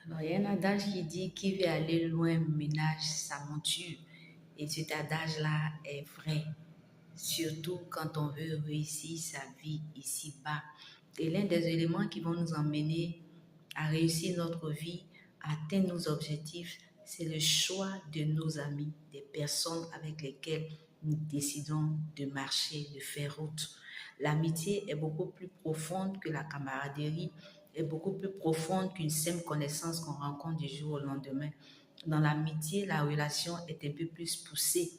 Alors, il y a un adage qui dit qui veut aller loin ménage sa monture. Et cet adage-là est vrai, surtout quand on veut réussir sa vie ici-bas. Et l'un des éléments qui vont nous emmener à réussir notre vie, à atteindre nos objectifs, c'est le choix de nos amis, des personnes avec lesquelles nous décidons de marcher, de faire route. L'amitié est beaucoup plus profonde que la camaraderie, est beaucoup plus profonde qu'une simple connaissance qu'on rencontre du jour au lendemain. Dans l'amitié, la relation est un peu plus poussée.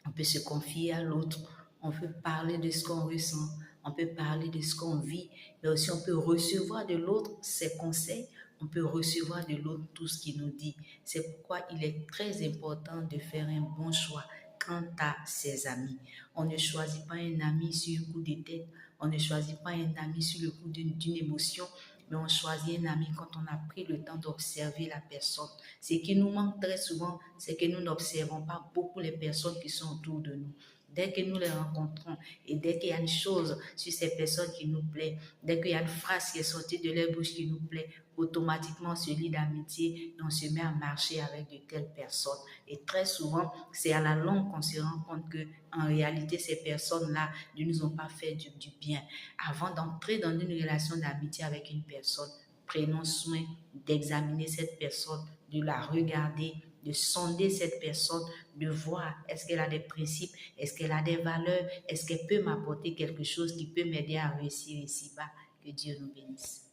On peut se confier à l'autre, on peut parler de ce qu'on ressent, on peut parler de ce qu'on vit, mais aussi on peut recevoir de l'autre ses conseils, on peut recevoir de l'autre tout ce qu'il nous dit. C'est pourquoi il est très important de faire un bon choix quant à ses amis. On ne choisit pas un ami sur un coup de tête, on ne choisit pas un ami sur le coup d'une émotion, mais on choisit un ami quand on a pris le temps d'observer la personne. Ce qui nous manque très souvent, c'est que nous n'observons pas beaucoup les personnes qui sont autour de nous. Dès que nous les rencontrons et dès qu'il y a une chose sur ces personnes qui nous plaît, dès qu'il y a une phrase qui est sortie de leur bouche qui nous plaît, automatiquement on se lie d'amitié et on se met à marcher avec de telles personnes. Et très souvent, c'est à la longue qu'on se rend compte que en réalité, ces personnes-là ne nous ont pas fait du bien. Avant d'entrer dans une relation d'amitié avec une personne, prenons soin d'examiner cette personne, de la regarder, de sonder cette personne, de voir est-ce qu'elle a des principes, est-ce qu'elle a des valeurs, est-ce qu'elle peut m'apporter quelque chose qui peut m'aider à réussir ici-bas. Que Dieu nous bénisse.